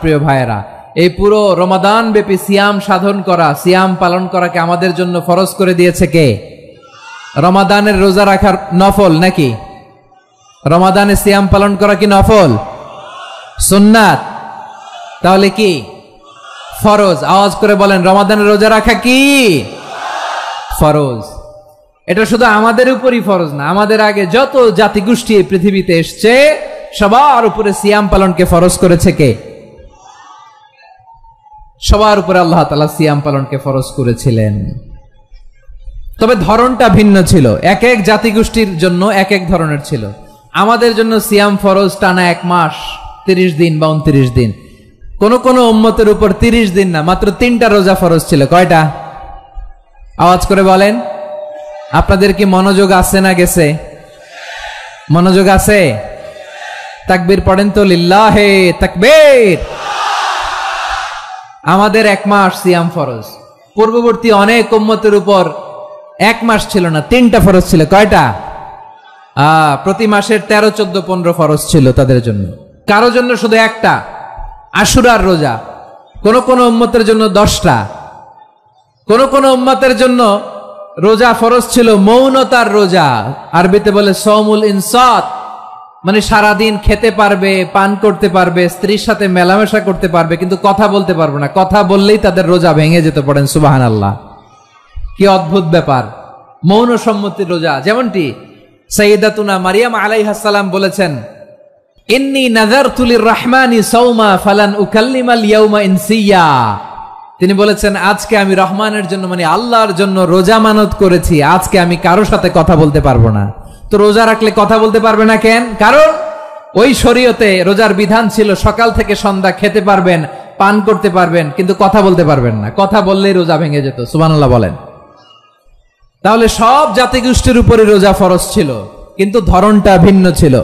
প্রিয় ভাইয়েরা, এই পুরো রমাদান ব্যাপী সিয়াম সাধন করা, সিয়াম পালন করাকে আমাদের জন্য ফরজ করে দিয়েছে কে? রমাদানের রোজা রাখার নফল নাকি? রমাদানে সিয়াম পালন করা কি নফল? সুন্নাত? তাহলে কি ফরজ? আওয়াজ করে বলেন, রমাদানের রোজা রাখা কি ফরজ? এটা শুধু আমাদের উপরই ফরজ না, আমাদের আগে যত জাতিগোষ্ঠী এই পৃথিবীতে এসছে সবার উপরে সিয়াম পালনকে ফরজ করেছে কে? সবার উপরে আল্লাহ তাআলা সিয়াম পালনকে ফরজ করেছিলেন। তবে ধরনটা ভিন্ন ছিল, এক এক জাতিগোষ্ঠীর জন্য এক এক ধরনের ছিল। আমাদের জন্য সিয়াম ফরজ টানা 1 মাস 30 দিন বা 29 দিন। কোন কোন উম্মতের উপর 30 দিন না, মাত্র 3টা রোজা ফরজ ছিল। কয়টা? আওয়াজ করে বলেন। আপনাদের কি মনোযোগ আছে না গেছে? মনোযোগ আছে? তাকবীর পড়েন তো, লিল্লাহে তাকবীর। আমাদের 1 মাস সিয়াম ফরজ। পূর্ববর্তী অনেক উম্মতের উপর 1 মাস ছিল না, 3টা ফরজ ছিল। কয়টা? প্রতি মাসের 13, 14, 15 ফরজ ছিল তাদের জন্য। কারো জন্য শুধু একটা, আশুরার রোজা। কোন কোন উম্মতের জন্য 10টা। কোন কোন উম্মতের জন্য রোজা ফরজ ছিল মৌনতার রোজা, আরবিতে বলে সওমুল ইনসাত, মানে সারাদিন খেতে পারবে, পান করতে পারবে, স্ত্রীর সাথে মেলামেশা করতে পারবে, কিন্তু কথা বলতে পারবে না। কথা বললেই তাদের রোজা ভেঙে যেতে। পড়েন সুবহানাল্লাহ। কি অদ্ভুত ব্যাপার! মৌন সম্মতির রোজা। যেমনটি সাইয়্যিদাতুনা মারিয়াম আলাইহাস সালাম বলেছেন, ইন্নী নাযারতু লির-রাহমানি সাওমা ফালান উকাল্লিমাল ইয়াওমা ইনসিয়া। তিনি বলেছেন, আজকে আমি রহমানের জন্য, মানে আল্লাহর জন্য রোজা মানত করেছি, আজকে আমি কারো সাথে কথা বলতে পারবো না। তো রোজা রাখলে কথা বলতে পারবে না কেন? কারণ ওই শরীয়তে রোজার বিধান ছিল সকাল থেকে সন্ধ্যা খেতে পারবেন, পান করতে পারবেন, কিন্তু কথা বলতে পারবেন না। কথা বললেই রোজা ভেঙে যেত। সুবহানাল্লাহ বলেন। তাহলে সব জাতিগোষ্ঠীর উপরে রোজা ফরজ ছিল, কিন্তু ধরনটা ভিন্ন ছিল।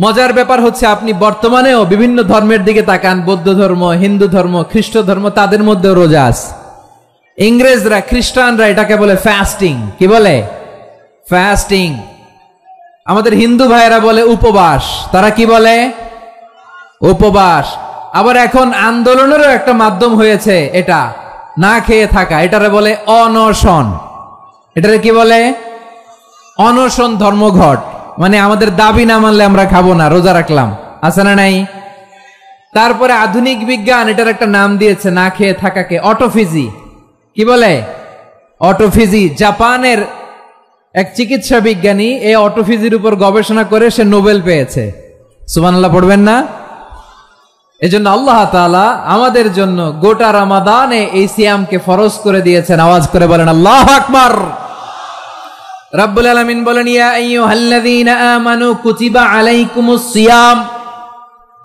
মজার ব্যাপার হচ্ছে, আপনি বর্তমানেও বিভিন্ন ধর্মের দিকে তাকান, বৌদ্ধ ধর্ম, হিন্দু ধর্ম, খ্রিস্ট ধর্ম, তাদের মধ্যেও রোজা আছে। ইংরেজরা, খ্রিস্টানরা এটাকে বলে ফাস্টিং। কি বলে? ফাস্টিং। আমাদের হিন্দু ভাইয়েরা বলে উপবাস। তারা কি বলে? উপবাস। আবার এখন আন্দোলনেরও একটা মাধ্যম হয়েছে এটা, না খেয়ে থাকা। এটারে বলে অনশন। এটারে কি বলে? অনশন ধর্মঘট। মানে আমাদের দাবি না মানলে আমরা খাবো না, রোজা রাখলাম। আছে না নাই? তারপরে আধুনিক বিজ্ঞান এটার একটা নাম দিয়েছে না খেয়ে থাকাকে, অটোফিজি। কি বলে? অটোফিজি। জাপানের এক চিকিৎসা বিজ্ঞানী এই অটোফিজির উপর গবেষণা করে সে নোবেল পেয়েছে। সুবহানাল্লাহ পড়বেন না? এজন্য আল্লাহ তাআলা আমাদের জন্য গোটা রমাদানে এই সিয়ামকে ফরজ করে দিয়েছেন। আওয়াজ করে বলেন আল্লাহু আকবার। রাব্বুল আলামিন বলেন, ইয়া আইয়ুহাল্লাযীনা আমানু কুতিবা আলাইকুমুস সিয়াম।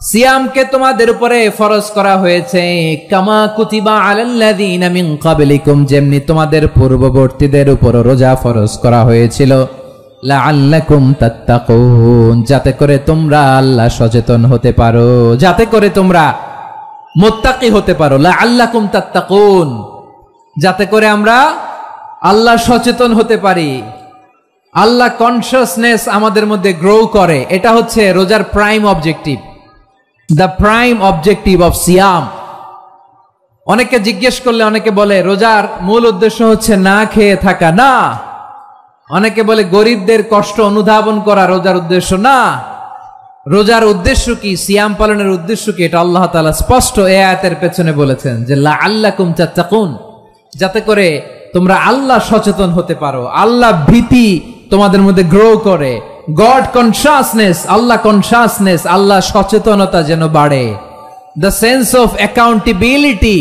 সিয়ামকে তোমাদের উপরে ফরজ করা হয়েছে, কামা কুতিবা আলাল্লাযীনা মিন ক্বাবলিকুম, যেমনি তোমাদের পূর্ববর্তীদের উপর রোজা ফরজ করা হয়েছিল, লাআল্লাকুম তাত্তাকুন, যাতে করে তোমরা আল্লাহ সচেতন হতে পারো, যাতে করে তোমরা মুত্তাকি হতে পারো। লাআল্লাকুম তাত্তাকুন, যাতে করে আমরা আল্লাহ সচেতন হতে পারি, আল্লাহ কনসিয়াসনেস আমাদের মধ্যে গ্রো করে। এটা হচ্ছে রোজার prime objective, the prime objective of সিয়াম। অনেকে জিজ্ঞেস করলে অনেকে বলে রোজার মূল উদ্দেশ্য হচ্ছে না খেয়ে থাকা। না। অনেকে বলে গরিবদের কষ্ট অনুধাবন করা রোজার উদ্দেশ্য। না। রোজার উদ্দেশ্য কি? সিয়াম পালনের উদ্দেশ্য কি? এটা আল্লাহ তাআলা স্পষ্ট এই আয়াতের পেছনে বলেছেন যে লাআল্লাকুম তাত্তাকুন, যাতে করে তোমরা আল্লাহ সচেতন হতে পারো, আল্লাহ ভীতি তোমাদের মধ্যে গ্রো করে, গড কনসিয়াসনেস, আল্লাহ কনসিয়াসনেস, আল্লাহ সচেতনতা যেন বাড়ে, দ্য সেন্স অফ অ্যাকাউন্টেবিলিটি।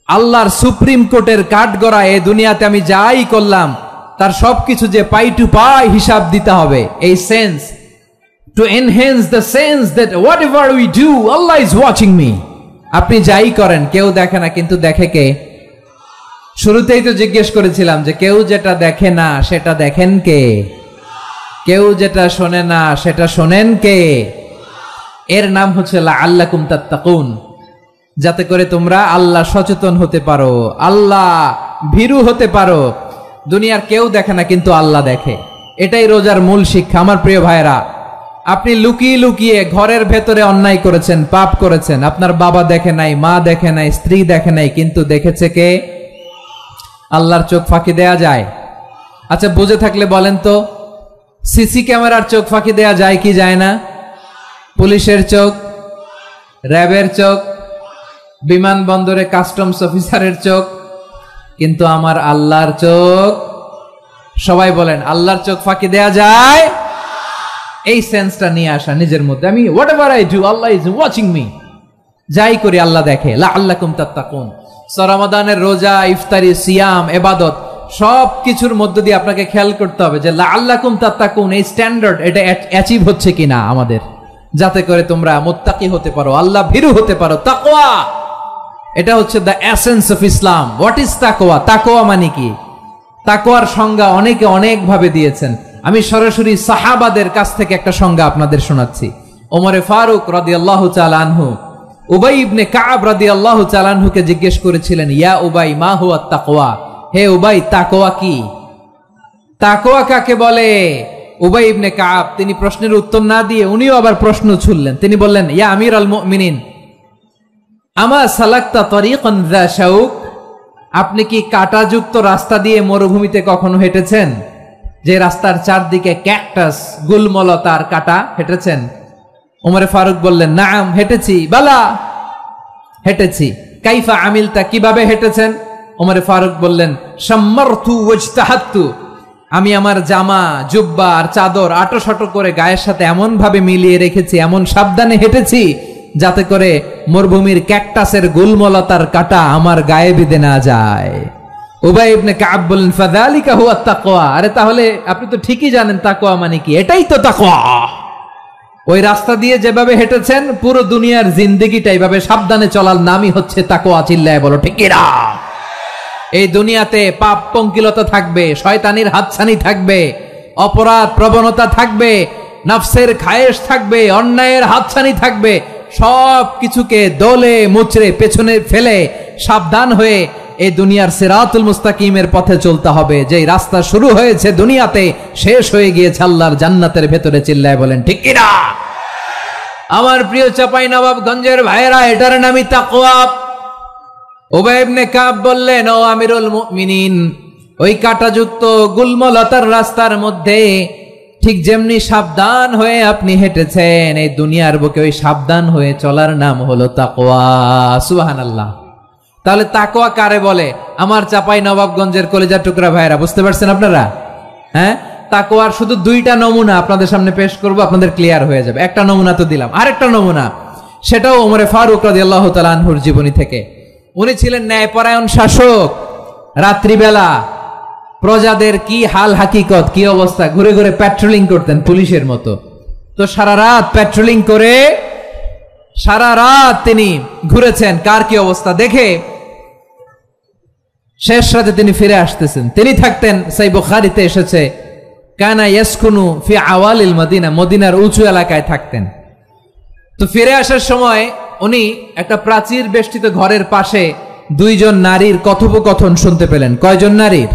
আল্লাহর সুপ্রিম কোর্টের কাঠগড়া এই দুনিয়াতে আমি যাই করলাম তার সবকিছু যে পাই টু পাই হিসাব দিতে হবে, এই sense, to enhance the sense that what ever we do Allah is watching me. আপনি যাই করেন কেউ দেখে না, কিন্তু দেখে কে? শুরুতেই তো জিজ্ঞেস করেছিলাম যে কেউ যেটা দেখে না সেটা দেখেন কে? কেউ যেটা শোনে না সেটা শোনেন কে? এর নাম হচ্ছে লাআল্লাকুম তাত্তাকুন, যাতে করে তোমরা আল্লাহ সচেতন হতে পারো, আল্লাহ ভীরু হতে পারো। দুনিয়ার কেউ দেখে না, কিন্তু আল্লাহ দেখে। এটাই রোজার মূল শিক্ষা। আমার প্রিয় ভাইরা, আপনি লুকিয়ে লুকিয়ে ঘরের ভেতরে অন্যায় করেছেন, পাপ করেছেন, আপনার বাবা দেখে নাই, মা দেখে নাই, স্ত্রী দেখে নাই, কিন্তু দেখেছে কে? আল্লাহর চোখ ফাঁকি দেয়া যায়? আচ্ছা বুঝে থাকলে বলেন তো, সিসি ক্যামেরার চোখ ফাঁকি দেয়া যায় কি যায় না? পুলিশের চোখ, র্যাবের চোখ, বিমানবন্দরে কাস্টমস অফিসারের চোখ, কিন্তু আমার আল্লাহর চোখ? সবাই বলেন আল্লাহর চোখ ফাঁকি দেয়া যায়? এই সেন্সটা নিয়ে আসা নিজের মধ্যে, আমি what ever I do Allah is watching me, যাই করি আল্লাহ দেখে। লাআল্লাকুম তাত্তাকুন। রমাদানের রোজা, ইফতারি, সিয়াম, ইবাদত সব কিছুর মধ্য দিয়ে আপনাকে খেয়াল করতে হবে যে লাআল্লাকুম তাত্তাকুন এই স্ট্যান্ডার্ড এটা অ্যাচিভ হচ্ছে কিনা আমাদের, যাতে করে তোমরা মুত্তাকি হতে পারো, আল্লাহ ভীরু হতে পারো। তাকওয়া, এটা হচ্ছে the essence of Islam. What is তাকওয়া? তাকওয়া মানে কি? তাকওয়ার সংজ্ঞা অনেকে অনেক ভাবে দিয়েছেন। আমি সরাসরি সাহাবাদের কাছ থেকে একটা সংজ্ঞা আপনাদের শোনাচ্ছি। ওমরে ফারুক রাদিয়াল্লাহু তাআলা আনহু উবাই ইবনে কাব রাদিয়াল্লাহু তাআলা আনহুকে জিজ্ঞেস করেছিলেন, ইয়া উবাই মা হুয়া তাকওয়া? হে উবাই, তাকওয়া কি? তাকওয়া কাকে বলে? উবাই ইবনে কাব তিনি প্রশ্নের উত্তর না দিয়ে উনিও আবার প্রশ্ন ছুড়লেন। তিনি বললেন, ইয়া আমির আল মুমিনিন, আমা সালাকতা তরিকান যা শাউক? আপনি কি কাঁটাযুক্ত রাস্তা দিয়ে মরুভূমিতে কখনো হেঁটেছেন? যে রাস্তার চারদিকে ক্যাকটাস, গুলমলতার কাঁটা, হেঁটেছেন? ওমরে ফারুক বললেন, নাম, হেঁটেছি। বালা, হেঁটেছি। কাইফা আমিলতা, কিভাবে হেঁটেছেন? ওমরে ফারুক বললেন, শাম্মারতু ওয়াজতাহাতু, আমি আমার জামা, জুব্বা আর চাদর আটোসাটো করে গায়ের সাথে এমন ভাবে মিলিয়ে রেখেছি, এমন সাবধানে হেঁটেছি যাতে করে মরুভূমির ক্যাকটাসের গুলমলতার কাঁটা আমার গায়ে বিঁধে না যায়। উবাই ইবনে কাব বললেন, ফাযালিকা হুয়া তাকওয়া। আরে তাহলে আপনি তো ঠিকই জানেন তাকওয়া মানে কি, এটাই তো তাকওয়া। ওই রাস্তা দিয়ে যেভাবে হেঁটেছেন, পুরো দুনিয়ার জিন্দেগিটা এইভাবে সাবধানে চলার নামই হচ্ছে তাকওয়া। চিল্লায় বলো ঠিক কিনা? এই দুনিয়াতে পাপ পঙ্কিলতা থাকবে, শয়তানির হাতছানি থাকবে, অপরাধ প্রবণতা থাকবে, নফসের খায়েশ থাকবে, অন্যায়ের হাতছানি থাকবে। সব কিছুকে দলে মুচড়ে পেছনে ফেলে সাবধান হয়ে এই দুনিয়ার সিরাতুল মুস্তাকিমের পথে চলতে হবে। যেই রাস্তা শুরু হয়েছে দুনিয়াতে, শেষ হয়ে গিয়েছে আল্লাহর জান্নাতের ভেতরে। চিল্লায় বলেন ঠিক কিনা? আমার প্রিয় চাঁপাইনবাবগঞ্জের ভাইয়েরা, এটার নামই তাকওয়া। উবাই ইবনে কাব বললেন, ও আমিরুল মুমিনিন, ওই কাঁটাযুক্ত গুলমলতার রাস্তার মধ্যে ঠিক যেমনি সাবধান হয়ে আপনি হেঁটেছেন, এই দুনিয়ার বুকে ওই সাবধান হয়ে চলার নাম হলো তাকওয়া। সুবহানাল্লাহ। তাহলে তাকওয়া কারে বলে? আমার চাঁপাইনবাবগঞ্জের কলিজার টুকরা ভাইয়েরা, বুঝতে পারছেন আপনারা? হ্যাঁ, তাকওয়ার শুধু দুইটা নমুনা আপনাদের সামনে পেশ করব, আপনাদের ক্লিয়ার হয়ে যাবে। একটা নমুনা তো দিলাম, আরেকটা নমুনা, সেটাও ওমরে ফারুক রাদিয়াল্লাহু তাআলা আনহুর জীবনী থেকে। উনি ছিলেন ন্যায়পরায়ণ শাসক। রাত্রিবেলা প্রজাদের কি হাল হাকিকত, কি অবস্থা, ঘুরে ঘুরে প্যাট্রোলিং করতেন পুলিশের মতো। তো সারা রাত প্যাট্রোলিং করে সারা রাত তিনি ঘুরেছেন কার কি অবস্থা দেখে। শেষ রাতে তিনি ফিরে আসতেছেন। তিনি থাকতেন, সহিহ বুখারীতে এসেছে, কানা ইয়াসকুনু ফি আওয়ালিল মদিনা, মদিনার উঁচু এলাকায় থাকতেন। তো ফিরে আসার সময় উনি একটা প্রাচীর বেষ্টিত ঘরের পাশে দুইজন নারীর কথোপকথন শুনতে পেলেন। কয়জন নারীর?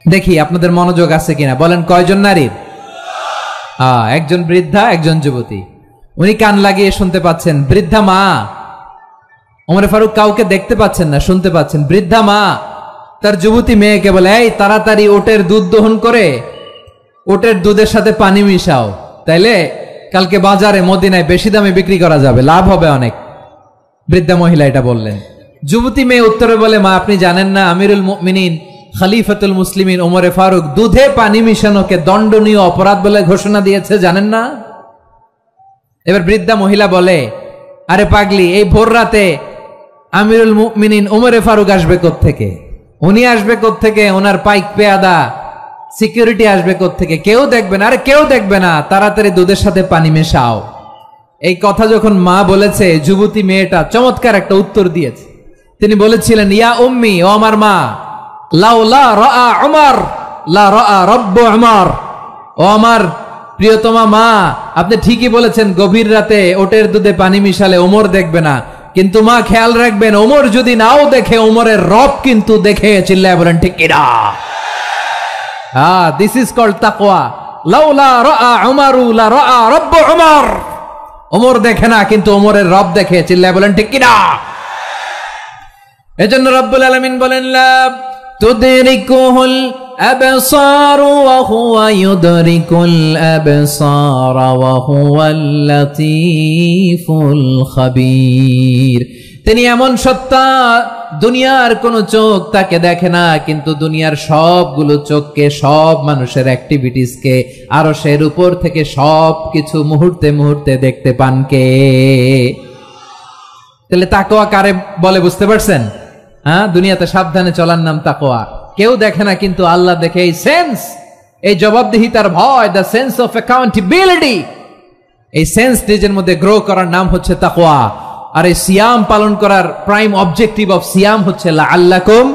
দেখি আপনাদের মনোযোগ আছে কিনা, বলেন কয়জন নারীর? একজন বৃদ্ধা, একজন যুবতী। উনি কান লাগিয়ে শুনতে পাচ্ছেন। বৃদ্ধা মা, ওমর ফারুক কাউকে দেখতে পাচ্ছেন না, শুনতে পাচ্ছেন। বৃদ্ধা মা তার যুবতী মেয়েকে বলে, এই তাড়াতাড়ি ওটের দুধ দহন করে ওটের দুধের সাথে পানি মিশাও, তাইলে কালকে বাজারে মদিনায় বেশি দামে বিক্রি করা যাবে, লাভ হবে অনেক। বৃদ্ধা মহিলা এটা বললেন। যুবতী মেয়ে উত্তরে বলে, মা আপনি জানেন না আমিরুল মুমিনিন খলিফাতুল মুসলিমিন ওমরে ফারুক দুধে পানি মিশানোকে দণ্ডনীয় অপরাধ বলে ঘোষণা দিয়েছে, জানেন না? এবার বৃদ্ধা মহিলা বলে, আরে পাগলি, এই ভোর রাতে আমিরুল মুমিনিন ওমরে ফারুক আসবে কোত্থেকে? উনি আসবে কোত্থেকে? ওনার পাইক পেয়াদা সিকিউরিটি আসবে কোত্থেকে? কেউ দেখবে না। আরে কেউ দেখবে না, তাড়াতাড়ি দুধের সাথে পানি মেশাও। এই কথা যখন মা বলেছে, যুবতী মেয়েটা চমৎকার একটা উত্তর দিয়েছে। তিনি বলেছিলেন, ইয়া উম্মি, ও আমার মা, লাউলা রাআ উমর লা রাআ রব্বু উমর। ও আমার প্রিয়তমা মা, আপনি ঠিকই বলেছেন, গভীর রাতে ওটের দুধে পানি মিশালে ওমর দেখবে না, কিন্তু মা খেয়াল রাখবেন, ওমর যদি নাও দেখে, ওমরের রব কিন্তু দেখে। চিল্লায় বলেন ঠিক কিনা? দিস ইজ কল্ড তাকওয়া। লাউলা রাআ উমারু লা রাআ রাব্বু উমর। ওমর দেখে না, কিন্তু ওমরের রব দেখে। চিল্লায় বলেন ঠিক কিনা? এজন্য রব্বুল আলামিন বলেন লা তুদরিকুহুল আবসার ওয়া হুয়া ইউদরিকুল আবসার ওয়া হুয়াল লাতীফুল খাবীর। তিনি এমন সত্তা, দুনিয়ার কোন চোখ তাকে দেখে না, কিন্তু দুনিয়ার সবগুলো চোখকে, সব মানুষের অ্যাক্টিভিটিসকে আরশের উপর থেকে সব কিছু মুহূর্তে মুহূর্তে দেখতে পান কে? তাহলে তাকওয়া কারে বলে বুঝতে পারছেন? হ্যাঁ, দুনিয়াতে সাবধানে চলার নাম তাকওয়া। কেউ দেখে না, কিন্তু আল্লাহ দেখে। এই সেন্স, এই জবাবদিহিতার ভয়, দ্য সেন্স অফ অ্যাকাউন্টেবিলিটি, এই সেন্স নিজের মধ্যে গ্রো করার নাম হচ্ছে তাকওয়া। আর এই সিয়াম পালন করার প্রাইম অবজেক্টিভ অফ সিয়াম হচ্ছে লাআল্লাকুম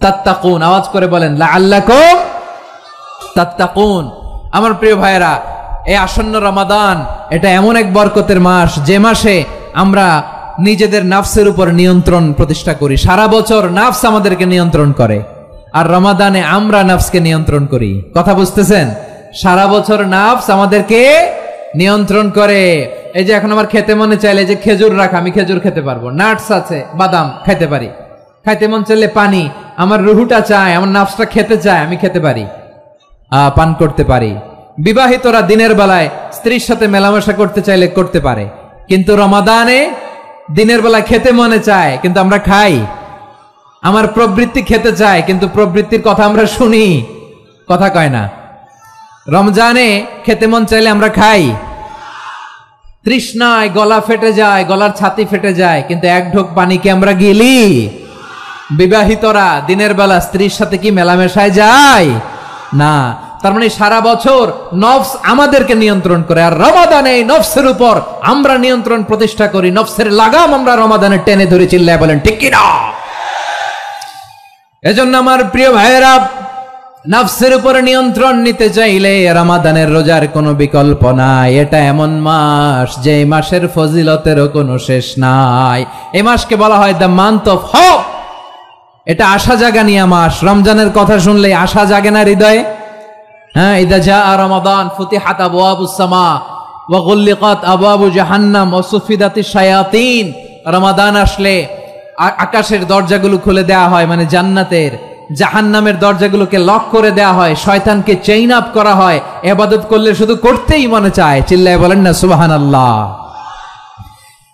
তাত্তাকুন। আওয়াজ করে বলেন লাআল্লাকুম তাত্তাকুন। আমার প্রিয় ভাইরা, এই আসন্ন রমাদান এটা এমন এক বরকতের মাস, যে মাসে আমরা নিজেদের নাফসের উপর নিয়ন্ত্রণ প্রতিষ্ঠা করি। সারা বছর নাফস আমাদেরকে নিয়ন্ত্রণ করে, আর রমাদানে আমরা নাফসকে নিয়ন্ত্রণ করি। কথা বুঝতেছেন? সারা বছর নাফস আমাদেরকে নিয়ন্ত্রণ করে। এই যে এখন আমার খেতে মনে চাইলে যে খেজুর রাখ, আমি খেজুর খেতে পারবো। নাটস আছে, বাদাম খাইতে পারি। খাইতে মন চাইলে পানি, আমার রুহুটা চায়, আমার নাফসটা খেতে চায়, আমি খেতে পারি, পান করতে পারি। বিবাহিতরা দিনের বেলায় স্ত্রীর সাথে মেলামেশা করতে চাইলে করতে পারে, কিন্তু রমাদানে দিনের বেলা খেতে মনে চায়, কিন্তু আমরা খাই। আমার প্রবৃত্তি খেতে চায়, কিন্তু প্রবৃত্তির কথা আমরা শুনি, কথা কয় না। রমজানে খেতে মন চাইলে আমরা খাই। তৃষ্ণায় গলা ফেটে যায়, গলার ছাতি ফেটে যায়, কিন্তু এক ঢোক পানি কি আমরা গিলি? বিবাহিতরা দিনের বেলা স্ত্রীর সাথে কি মেলামেশায় যায়? না। তার মানে সারা বছর নফস আমাদেরকে নিয়ন্ত্রণ করে, আর রমাদানে এই নফসের উপর আমরা নিয়ন্ত্রণ প্রতিষ্ঠা করি। নফসের লাগাম আমরা রমাদানে টেনে ধরে। চিল্লায় বলেন ঠিক কিনা? এজন্য আমার প্রিয় ভাইয়েরা, নফসের উপরে নিয়ন্ত্রণ নিতে চাইলে রমাদানের রোজার কোনো বিকল্প নাই। এটা এমন মাস, যে মাসের ফজিলতেরও কোনো শেষ নাই। এই মাসকে বলা হয় দ্য মান্থ অফ হোপ। এটা আশা জাগানিয়া মাস। রমজানের কথা শুনলে আশা জাগে না হৃদয়ে? হ্যাঁ, ইদা জাআ রমাদান ফুতিহাত আবওয়াবুস সামা ওয়া গুল্লিকাত আবওয়াবু জাহান্নাম ওয়া সুফিদাতিশ শায়াতিন। রমাদান আসলে আকাশের দরজাগুলো খুলে দেয়া হয়, মানে জান্নাতের। জাহান্নামের দরজাগুলোকে লক করে দেয়া হয়, শয়তানকে চেইন আপ করা হয়। ইবাদত করলে শুধু করতেই মনে চায়। চিল্লায় বলেন না সুবহানাল্লাহ।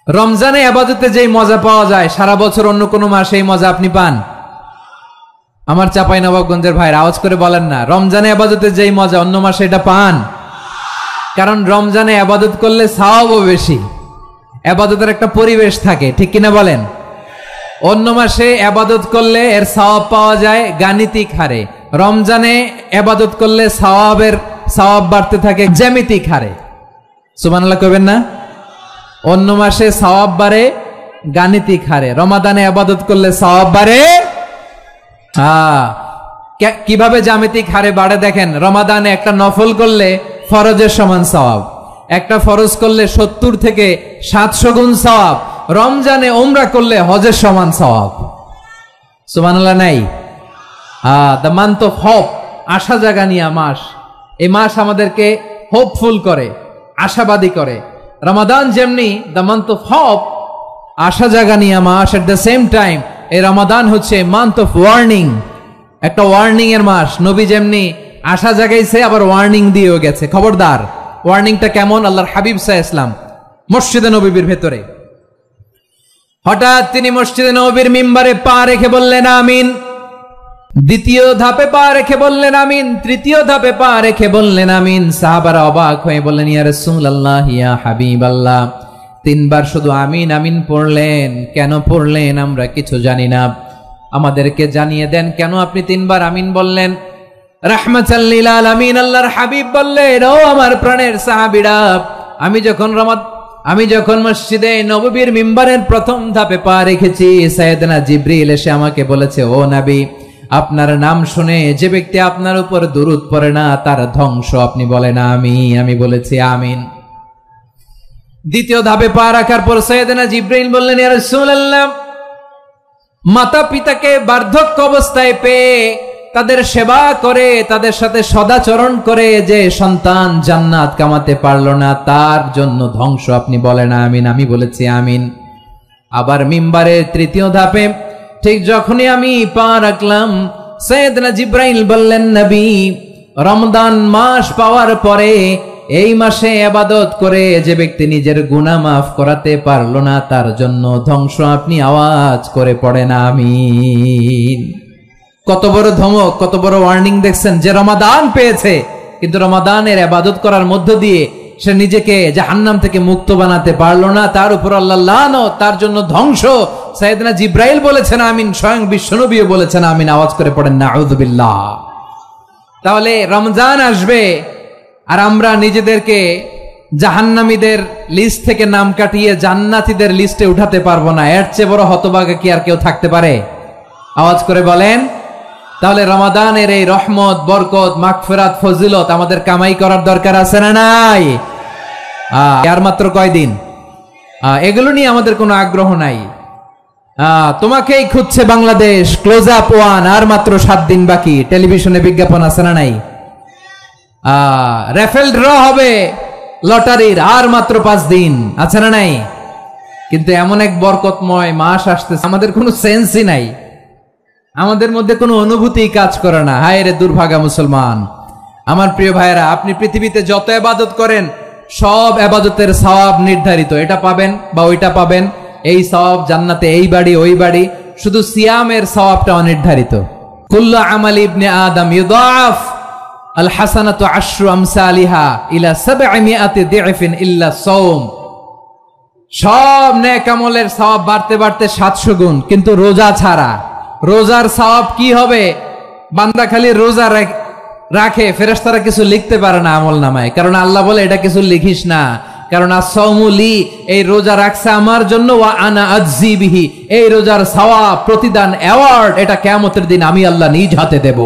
রমজানে ইবাদতে যেই মজা পাওয়া যায়, সারা বছর অন্য কোনো মাসে এই মজা আপনি পান? আমার চাঁপাইনবাবগঞ্জের ভাইরা আওয়াজ করে বলেন না, রমজানে ইবাদতে যেই মজা অন্য মাসে এটা পান? কারণ রমজানে ইবাদত করলে সওয়াবও বেশি, ইবাদতের একটা পরিবেশ থাকে, ঠিক কিনা বলেন? অন্য মাসে ইবাদত করলে এর সওয়াব পাওয়া যায় গাণিতিক হারে, রমজানে ইবাদত করলে সওয়াব বাড়তে থাকে জ্যামিতিক হারে। সুবহানাল্লাহ কইবেন না? অন্য মাসে সওয়াব বাড়ে গাণিতিক হারে, রমাদানে ইবাদত করলে সওয়াব বাড়ে। কিভাবে জ্যামিতিক হারে বাড়ে দেখেন। রমাদানে একটা নফল করলে ফরজের সমান সওয়াব, একটা ফরজ করলে 70 থেকে 700 গুণ সওয়াব। রমজানে উমরা করলে হজের সমান সওয়াব। সুবহানাল্লাহ নাই? দ্য মান্থ অফ হোপ, আশা জাগানিয়া মাস। এই মাস আমাদেরকে হোপফুল করে, আশাবাদী করে। রমাদান যেমনি দ্য মান্থ অফ হোপ, আশা জাগানিয়া মাস, এট দ্য সেম টাইম এই রমাদান হচ্ছে মান্থ অফ ওয়ার্নিং, একটা ওয়ার্নিং এর মাস। নবী যেমনি আশা জাগাইছে, আবার ওয়ার্নিং দিয়েও গেছে, খবরদার। ওয়ার্নিংটা কেমন? আল্লাহর হাবিব সাল্লাল্লাহু আলাইহি ওয়াসাল্লাম মসজিদে নববীর ভেতরে, হঠাৎ তিনি মসজিদে নববীর মিম্বারে পা রেখে বললেন আমিন। দ্বিতীয় ধাপে পা রেখে বললেন আমিন, তৃতীয় ধাপে পা রেখে বললেন আমিন। সাহাবারা অবাক হয়ে বললেন ইয়া রাসূলুল্লাহ, ইয়া হাবিবাল্লাহ, 3 বার শুধু আমিন আমিন পড়লেন, কেন পড়লেন আমরা কিছু জানি না, আমাদেরকে জানিয়ে দেন কেন আপনি 3 বার আমিন বললেন। রাহমাতাল লিল আলামিন আল্লাহর হাবিব বললেন, ও আমার প্রাণের সাহাবীরা, আমি যখন মসজিদে নববীর মিম্বারের প্রথম ধাপে পা রেখেছি, সাইয়েদনা জিবরিল এসে আমাকে বলেছে, ও নবী, আপনার নাম শুনে যে ব্যক্তি আপনার উপর দুরূদ পড়ে না তার ধ্বংস। আপনি বলেন আমি বলেছি আমিন। দ্বিতীয় ধাপে পা রাখার পর সাইয়েদনা জিবরিল বললেন, ইয়া রাসূলুল্লাহ, মাতা পিতাকে বার্ধক্য অবস্থায় পেয়ে তাদের সেবা করে, তাদের সাথে সদাচরণ করে যে সন্তান জান্নাত কামাতে পারলো না, তার জন্য ধ্বংস। আপনি বলেন আমিন। আমি বলেছি আমিন। আবার মিম্বারের তৃতীয় ধাপে ঠিক যখনই আমি পা রাখলাম, সাইয়েদনা জিব্রাইল বললেন, নবী, রমজান মাস পাওয়ার পরে এই মাসে ইবাদত করে যে ব্যক্তি নিজের গুনাহ মাফ করাতে পারলো না, তার জন্য ধ্বংস। আপনি আওয়াজ করে পড়েন আমিন। কত বড় ধমক, কত বড় ওয়ার্নিং দেখছেন। যে রমাদান পেয়েছে কিন্তু রমাদানের ইবাদত করার মধ্য দিয়ে সে নিজেকে জাহান্নাম থেকে মুক্ত বানাতে পারলো না, তার উপর আল্লাহ লানত, তার জন্য ধ্বংস। সাইয়েদনা জিব্রাইল বলেছেন আমিন, স্বয়ং বিশ্বনবীও বলেছেন আমিন। আওয়াজ করে পড়েন নাউযুবিল্লাহ। তাহলে রমজান আসবে আর আমরা নিজেদেরকে জাহান্নামীদের লিস্ট থেকে নাম কাটিয়ে জান্নাতীদের লিস্টে উঠাতে পারবো না। এর চেয়ে বড় হতভাগা কি আর কেউ থাকতে পারে? আওয়াজ করে বলেন। তাহলে রমাদানের এই রহমত, বরকত, মাগফিরাত, ফজিলত আমাদের কামাই করার দরকার আছে না নাই? আর মাত্র কয়দিন, এগুলো নিয়ে আমাদের কোনো আগ্রহ নাই। তোমাকেই খুঁজছে বাংলাদেশ, ক্লোজ আপ ওয়ান, আর মাত্র 7 দিন বাকি। টেলিভিশনে বিজ্ঞাপন আছে না নাই? রেফেল ড্র হবে লটারির, আর মাত্র 5 দিন, আছে না নাই? কিন্তু এমন এক বরকতময় মাস আসতেছে, আমাদের কোনো সেন্সই নাই, আমাদের মধ্যে কোনো অনুভূতি কাজ করে না। হায় রে দুর্ভাগা মুসলমান। আমার প্রিয় ভাইরা, আপনি পৃথিবীতে যত ইবাদত করেন সব ইবাদতের সওয়াব নির্ধারিত। এটা পাবেন বা ওইটা পাবেন, এই সওয়াব জান্নাতে, এই বাড়ি ওই বাড়ি। শুধু সিয়ামের সওয়াবটা অনির্ধারিত। কুল্লু আমালি ইবনে আদম ইউদাফ আল হাসানাতু আশরু আমসালিহা ইলা 700 দি'ফিন ইল্লা সাওম। সব নেক আমলের সওয়াব বাড়তে বাড়তে 700 গুণ, কিন্তু রোজা ছাড়া। রোজার সওয়াব কি হবে? বান্দা খালি রোজা রাখে, ফেরেশতারা কিছু লিখতে পারে না আমল নামায়, কারণ আল্লাহ বলে এটা কিছু লিখিস না, কারণ as-সাওমু লি, এই রোজা রাখছে আমার জন্য, ওয়া আনা আজজি বিহি, এই রোজার সওয়াব, প্রতিদান, অ্যাওয়ার্ড, এটা কিয়ামতের দিন আমি আল্লাহ নিজ হাতে দেব।